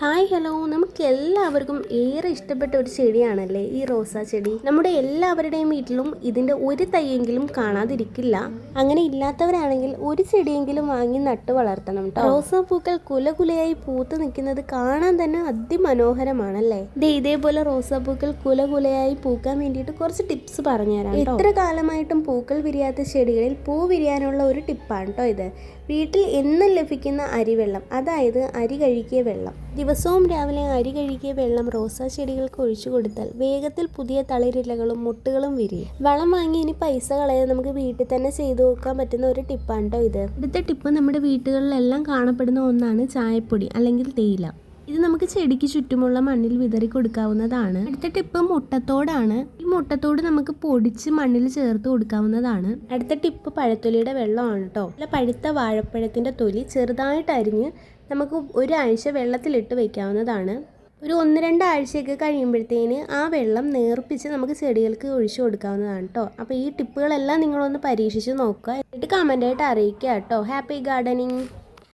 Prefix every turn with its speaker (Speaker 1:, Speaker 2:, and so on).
Speaker 1: Hi hello, നമുക്ക് എല്ലാവർക്കും ഏറെ ഇഷ്ടപ്പെട്ട ഒരു ചെടിയാണല്ലേ ഈ റോസാ ചെടി. നമ്മുടെ എല്ലാവരുടെയും വീട്ടിലും ഇതിൻ്റെ ഒരു തൈയെങ്കിലും കാണാതിരിക്കില്ല. അങ്ങനെ ഇല്ലാത്തവരാണെങ്കിൽ ഒരു ചെടിയെങ്കിലും വാങ്ങി നട്ടു വളർത്തണം കേട്ടോ. റോസാപ്പൂക്കൾ കുലകുലയായി പൂത്ത് നിൽക്കുന്നത് കാണാൻ തന്നെ അതിമനോഹരമാണല്ലേ. ഇതേപോലെ റോസാപ്പൂക്കൾ കുലകുലയായി പൂക്കാൻ വേണ്ടിയിട്ട് കുറച്ച് ടിപ്സ് പറഞ്ഞുതരാം. എത്ര കാലമായിട്ടും പൂക്കൾ വിരിയാത്ത ചെടികളിൽ പൂ വിരിയാനുള്ള ഒരു ടിപ്പാണ് കേട്ടോ ഇത്. വീട്ടിൽ എന്നും ലഭിക്കുന്ന അരിവെള്ളം, അതായത് അരി കഴുകിയ വെള്ളം, ദിവസവും രാവിലെ അരി കഴുകിയ വെള്ളം റോസാ ചെടികൾക്ക് ഒഴിച്ചു കൊടുത്താൽ വേഗത്തിൽ പുതിയ തളിരിലകളും മുട്ടുകളും വിരിയും. വളം വാങ്ങി ഇനി പൈസ കളയാൻ നമുക്ക് വീട്ടിൽ തന്നെ ചെയ്തു നോക്കാൻ പറ്റുന്ന ഒരു ടിപ്പാണ് കേട്ടോ ഇത്. അടുത്ത ടിപ്പ് നമ്മുടെ വീടുകളിലെല്ലാം കാണപ്പെടുന്ന ഒന്നാണ് ചായപ്പൊടി അല്ലെങ്കിൽ തേയില. ഇത് നമുക്ക് ചെടിക്ക് ചുറ്റുമുള്ള മണ്ണിൽ വിതറി കൊടുക്കാവുന്നതാണ്. അടുത്ത ടിപ്പ് മുട്ടത്തോടാണ്. ഈ മുട്ടത്തോട് നമുക്ക് പൊടിച്ച് മണ്ണിൽ ചേർത്ത് കൊടുക്കാവുന്നതാണ്. അടുത്ത ടിപ്പ് പഴത്തൊലിയുടെ വെള്ളമാണ് കേട്ടോ. നല്ല പഴുത്ത വാഴപ്പഴത്തിൻ്റെ തൊലി ചെറുതായിട്ട് അരിഞ്ഞ് നമുക്ക് ഒരാഴ്ച വെള്ളത്തിലിട്ട് വയ്ക്കാവുന്നതാണ്. ഒരു 1-2 ആഴ്ചയൊക്കെ കഴിയുമ്പോഴത്തേന് ആ വെള്ളം നേർപ്പിച്ച് നമുക്ക് ചെടികൾക്ക് ഒഴിച്ചു കൊടുക്കാവുന്നതാണ് കേട്ടോ. അപ്പോൾ ഈ ടിപ്പുകളെല്ലാം നിങ്ങളൊന്ന് പരീക്ഷിച്ച് നോക്കുക, എന്നിട്ട് കമൻ്റായിട്ട് അറിയിക്കുക കേട്ടോ. Happy gardening.